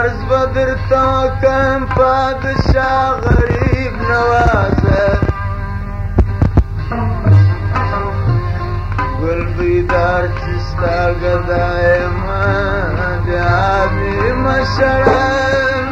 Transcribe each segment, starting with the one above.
عرض بدرتا کم پادشاه غریب نوازه گل بیدار چستا گدای من دیابی مشرم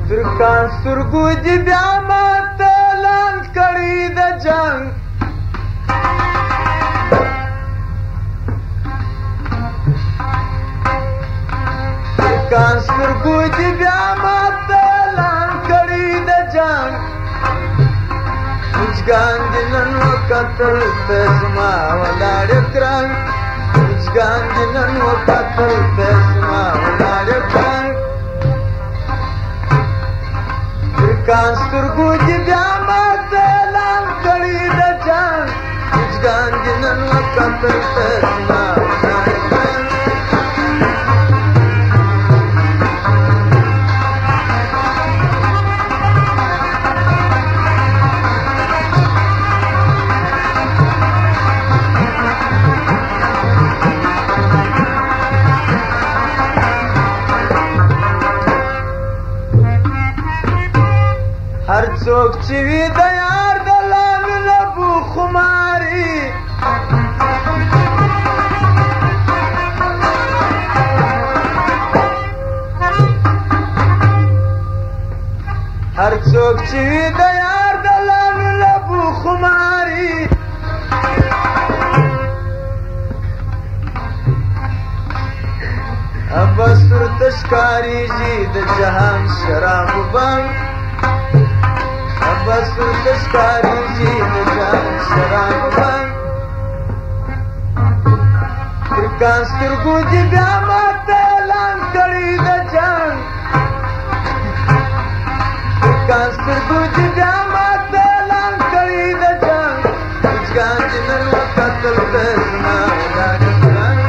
ترکان سترګو دې بیا ماته اعلان کړی د جنګ ترکان سترګو دې بیا ماته اعلان کړی د جنګ وچګان دې نن وکتل ته زما ولاړ کرنګ وچګان دې نن وکتل ته زما ولاړ کرنګ ترکان سترګو دې بیا ماته اعلان کړی د جنګ وچګان دې نن وکتل ته زما ولاړ کرنګ هر څوک چې وي د یار د لامې لبو خماري هر څوک چې وي د یار د لامې لبو خماري ابس ورته ښکارېږي د جهان شرابو بنګ بس ورته ښکارېږي د جهان شرابو بنګ ترکان سترګو دې بیا ماته اعلان کړی د جنګ ترکان سترګو دې بیا ماته اعلان کړی د جنګ وچګان دې نن وکتل ته زما ولاړ کرنګ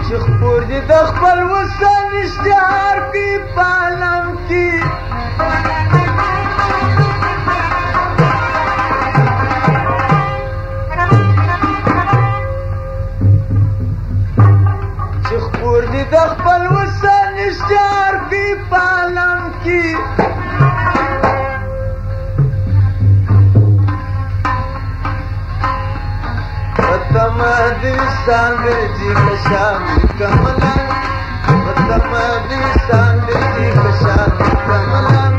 چې خپور دې د خپل وصل اشتهار کې په عالم کې چې خپور دې د خپل وصل اشتهار کې په عالم کې وطمدستان برجی کشام کملن وطمدستان برجی کشام کملن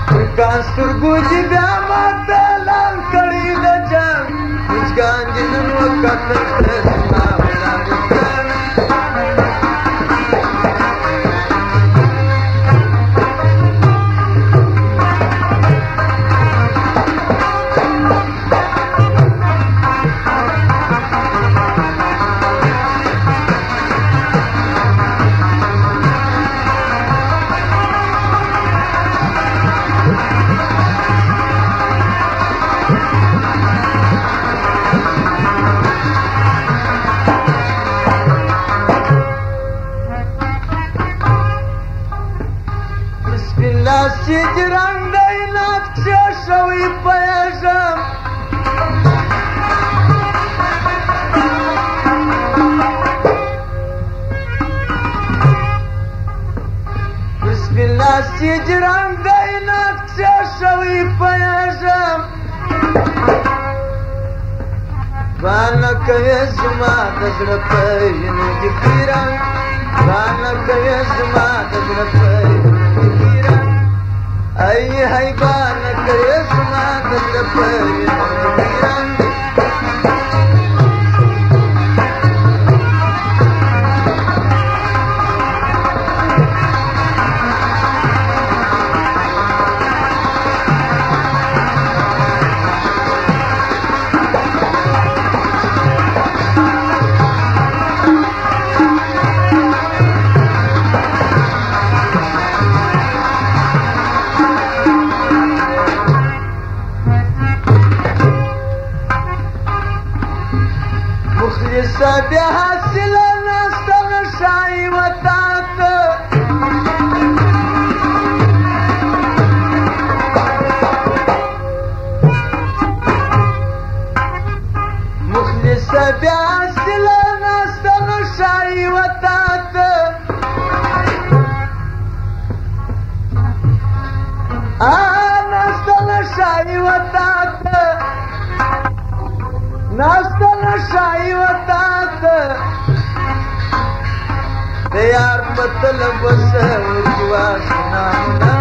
ترکان سترګو دې بیا ماته اعلان کړی د جنګ وچګان دې نن وکتل ته زما ولاړ کرنګ بانا کوي زما د زړه په وینو کې پیران بانا کوي زما د زړه په وینو کې پیران ای هی بانا کوي زما د زړه په وینو کې پیران مخلصه بیا حاصله نسته نشایي وتا ته مخلصه بیا حاصله نسته نشایي وتا ته نسته نشایي وتا ته ناستا نشائی وطا تا دیار پتلب سورجوا سنامنا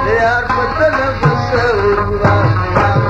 دیار پتلب سورجوا سنامنا